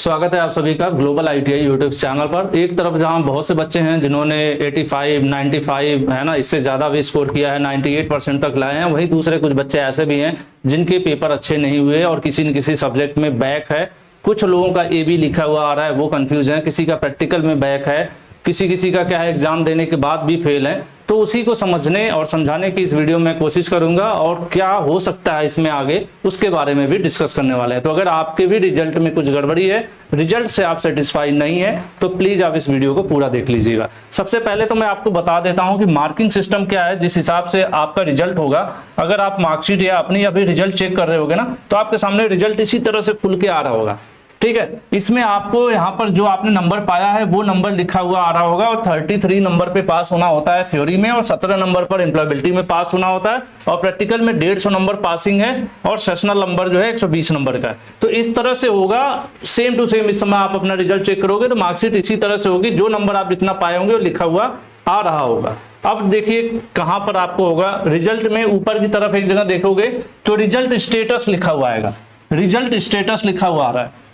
स्वागत है आप सभी का ग्लोबल आईटीआई यूट्यूब चैनल पर। एक तरफ जहां बहुत से बच्चे हैं जिन्होंने 85, 95 है ना, इससे ज़्यादा भी स्कोर किया है, 98% तक लाए हैं, वहीं दूसरे कुछ बच्चे ऐसे भी हैं जिनके पेपर अच्छे नहीं हुए और किसी न किसी सब्जेक्ट में बैक है। कुछ लोगों का ए बी लिखा हुआ आ रहा है, वो कन्फ्यूज है, किसी का प्रैक्टिकल में बैक है, किसी का क्या है एग्जाम देने के बाद भी फेल है। तो उसी को समझने और समझाने की इस वीडियो में कोशिश करूंगा और क्या हो सकता है इसमें आगे, उसके बारे में भी डिस्कस करने वाले हैं। तो अगर आपके भी रिजल्ट में कुछ गड़बड़ी है, रिजल्ट से आप सेटिस्फाइड नहीं है, तो प्लीज आप इस वीडियो को पूरा देख लीजिएगा। सबसे पहले तो मैं आपको बता देता हूं कि मार्किंग सिस्टम क्या है, जिस हिसाब से आपका रिजल्ट होगा। अगर आप मार्कशीट या अपनी अभी रिजल्ट चेक कर रहे होगे ना, तो आपके सामने रिजल्ट इसी तरह से खुल के आ रहा होगा। ठीक है, इसमें आपको यहाँ पर जो आपने नंबर पाया है वो नंबर लिखा हुआ आ रहा होगा और 33 नंबर पे पास होना होता है थ्योरी में, और 17 नंबर पर एम्प्लॉयबिलिटी में पास होना होता है, और प्रैक्टिकल में 150 नंबर पासिंग है, और सेशनल नंबर जो है 120 नंबर का है। तो इस तरह से होगा, सेम टू सेम। इस समय आप अपना रिजल्ट चेक करोगे तो मार्कशीट इसी तरह से होगी, जो नंबर आप जितना पाए होंगे वो लिखा हुआ आ रहा होगा। अब देखिए कहां पर आपको होगा, रिजल्ट में ऊपर की तरफ एक जगह देखोगे तो रिजल्ट स्टेटस लिखा हुआ आएगा, रिजल्ट स्टेटस लिखा हुआ आ रहा है।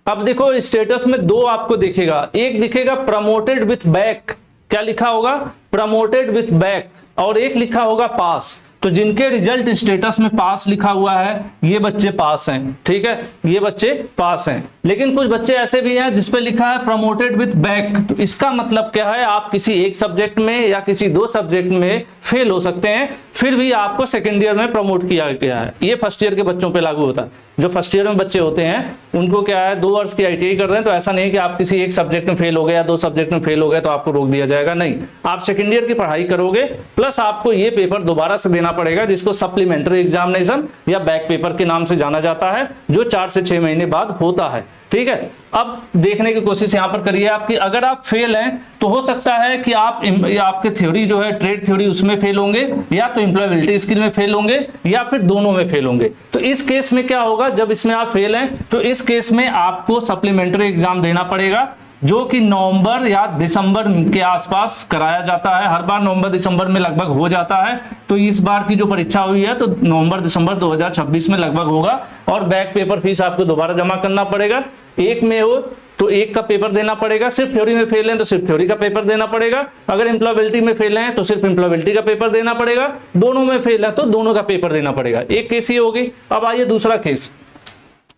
अब देखो स्टेटस में दो आपको दिखेगा, एक दिखेगा प्रमोटेड विथ बैक, क्या लिखा होगा, प्रमोटेड विथ बैक, और एक लिखा होगा पास। तो जिनके रिजल्ट स्टेटस में पास लिखा हुआ है ये बच्चे पास हैं, ठीक है, ये बच्चे पास हैं। लेकिन कुछ बच्चे ऐसे भी हैं जिसपे लिखा है प्रमोटेड विथ बैक। तो इसका मतलब क्या है, आप किसी एक सब्जेक्ट में या किसी दो सब्जेक्ट में फेल हो सकते हैं, फिर भी आपको सेकेंड ईयर में प्रमोट किया गया है। ये फर्स्ट ईयर के बच्चों पे लागू होता है। जो फर्स्ट ईयर में बच्चे होते हैं उनको क्या है, 2 वर्ष की आईटीआई कर रहे हैं, तो ऐसा नहीं कि आप किसी एक सब्जेक्ट में फेल हो गए या 2 सब्जेक्ट में फेल हो गए तो आपको रोक दिया जाएगा, नहीं। आप सेकेंड ईयर की पढ़ाई करोगे, प्लस आपको ये पेपर दोबारा से देना पड़ेगा, जिसको सप्लीमेंट्री एग्जामिनेशन या बैक पेपर के नाम से जाना जाता है, जो 4 से 6 महीने बाद होता है। ठीक है, अब देखने की कोशिश यहां पर करिए आपकी। अगर आप फेल हैं तो हो सकता है कि आपके थ्योरी जो है ट्रेड थ्योरी उसमें फेल होंगे, या तो एम्प्लॉयबिलिटी स्किल में फेल होंगे, या फिर दोनों में फेल होंगे। तो इस केस में क्या होगा, जब इसमें आप फेल हैं तो इस केस में आपको सप्लीमेंट्री एग्जाम देना पड़ेगा, जो कि नवंबर या दिसंबर के आसपास कराया जाता है। हर बार नवंबर दिसंबर में लगभग हो जाता है। तो इस बार की जो परीक्षा हुई है तो नवंबर दिसंबर 2026 में लगभग होगा, और बैक पेपर फीस आपको दोबारा जमा करना पड़ेगा। एक में हो तो एक का पेपर देना पड़ेगा, सिर्फ थ्योरी में फेल हैं तो सिर्फ थ्योरी का पेपर देना पड़ेगा, अगर एम्प्लॉयबिलिटी में फेल हैं तो सिर्फ एम्प्लॉयबिलिटी का पेपर देना पड़ेगा, दोनों में फेल है तो दोनों का पेपर देना पड़ेगा। एक केस ये होगी। अब आइए दूसरा केस,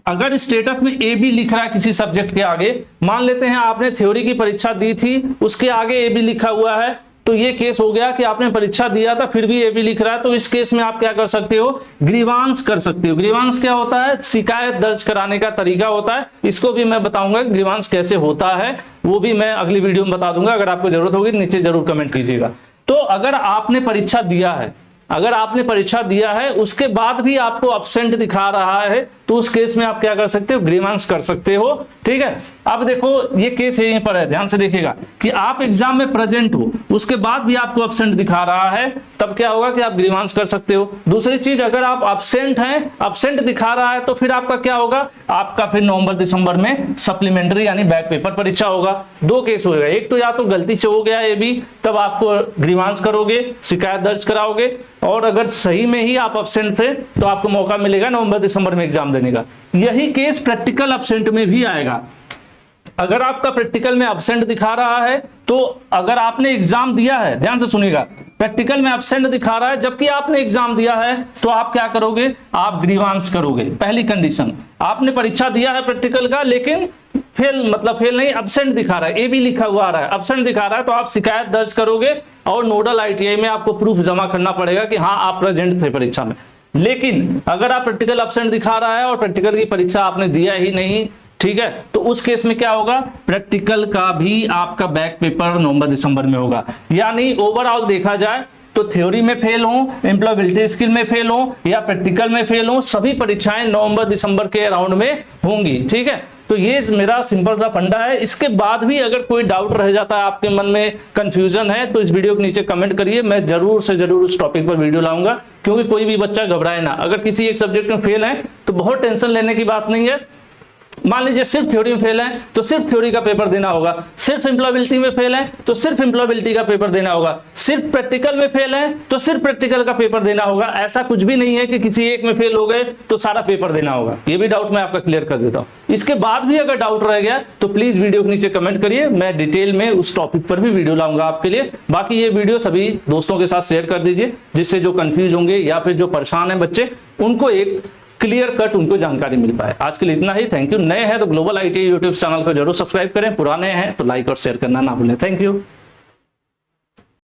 अगर स्टेटस में ए बी लिख रहा है किसी सब्जेक्ट के आगे, मान लेते हैं आपने थ्योरी की परीक्षा दी थी, उसके आगे ए बी लिखा हुआ है, तो ये केस हो गया कि आपने परीक्षा दिया था फिर भी ए बी लिख रहा है। तो इस केस में आप क्या कर सकते हो, ग्रीवांस कर सकते हो। ग्रीवांस क्या होता है, शिकायत दर्ज कराने का तरीका होता है। इसको भी मैं बताऊंगा ग्रीवांस कैसे होता है, वो भी मैं अगली वीडियो में बता दूंगा। अगर आपको जरूरत होगी नीचे जरूर कमेंट कीजिएगा। तो अगर आपने परीक्षा दिया है, अगर आपने परीक्षा दिया है उसके बाद भी आपको अब्सेंट दिखा रहा है, तो उस केस में आप क्या कर सकते हो, ग्रीवांस कर सकते हो। ठीक है, अब देखो ये केस यहीं पर है, ध्यान से देखिएगा कि आप एग्जाम में प्रेजेंट हो, उसके बाद भी आपको अब्सेंट दिखा रहा है, तब क्या होगा कि आप ग्रीवांस कर सकते हो। दूसरी चीज, अगर आप अब्सेंट हैं, अब्सेंट दिखा रहा है, तो फिर आपका क्या होगा, आपका फिर नवंबर दिसंबर में सप्लीमेंट्री यानी बैक पेपर परीक्षा होगा। 2 केस होगा, एक तो या तो गलती से हो गया ए बी, तब आपको ग्रीवांस करोगे, शिकायत दर्ज कराओगे, और अगर सही में ही आप अब्सेंट थे तो आपको मौका मिलेगा नवंबर दिसंबर में एग्जाम देने का। यही केस प्रैक्टिकल अब्सेंट में भी आएगा। अगर आपका प्रैक्टिकल में अब्सेंट दिखा रहा है, तो अगर आपने एग्जाम दिया है, ध्यान से सुनिएगा, प्रैक्टिकल में अब्सेंट दिखा रहा है जबकि आपने एग्जाम दिया है, तो आप क्या करोगे, आप ग्रीवांस करोगे। पहली कंडीशन, आपने परीक्षा दिया है प्रैक्टिकल का, लेकिन फेल नहीं, अब्सेंट दिखा रहा है, ए बी लिखा हुआ आ रहा है, अब्सेंट दिखा रहा है, तो आप शिकायत दर्ज करोगे और नोडल आईटीआई में आपको प्रूफ जमा करना पड़ेगा कि हाँ आप प्रेजेंट थे परीक्षा में। लेकिन अगर आप प्रैक्टिकल अब्सेंट दिखा रहा है और प्रैक्टिकल की परीक्षा आपने दिया ही नहीं, ठीक है, तो उस केस में क्या होगा, प्रैक्टिकल का भी आपका बैक पेपर नवंबर दिसंबर में होगा। यानी ओवरऑल देखा जाए तो थ्योरी में फेल हो, एम्प्लॉयबिलिटी स्किल में फेल हो, या प्रैक्टिकल में फेल हो, सभी परीक्षाएं नवंबर दिसंबर के अराउंड में होंगी। ठीक है, तो ये मेरा सिंपल सा फंडा है। इसके बाद भी अगर कोई डाउट रह जाता है, आपके मन में कंफ्यूजन है, तो इस वीडियो के नीचे कमेंट करिए, मैं जरूर से जरूर उस टॉपिक पर वीडियो लाऊंगा, क्योंकि कोई भी बच्चा घबराए ना। अगर किसी एक सब्जेक्ट में फेल है तो बहुत टेंशन लेने की बात नहीं है, मान लीजिए सिर्फ थ्योरी में फेल है तो सिर्फ थ्योरी का पेपर देना होगा, सिर्फ एम्प्लॉयबिलिटी में फेल है तो सिर्फ एम्प्लॉयबिलिटी का पेपर देना होगा, सिर्फ प्रैक्टिकल में फेल है तो सिर्फ प्रैक्टिकल का पेपर देना होगा। ऐसा कुछ भी नहीं है कि किसी एक में फेल हो गए तो सारा पेपर देना होगा। ये भी डाउट मैं आपका क्लियर कर देता हूं। इसके बाद भी अगर डाउट रह गया तो प्लीज वीडियो के नीचे कमेंट करिए, मैं डिटेल में उस टॉपिक पर भी वीडियो लाऊंगा आपके लिए। बाकी ये वीडियो सभी दोस्तों के साथ शेयर कर दीजिए, जिससे जो कंफ्यूज होंगे या फिर जो परेशान है बच्चे, उनको एक क्लियर कट उनको जानकारी मिल पाए। आज के लिए इतना ही। Thank you. नए हैं तो ग्लोबल आईटीआई यूट्यूब चैनल को जरूर सब्सक्राइब करें, पुराने हैं तो लाइक और शेयर करना ना भूलें। Thank you.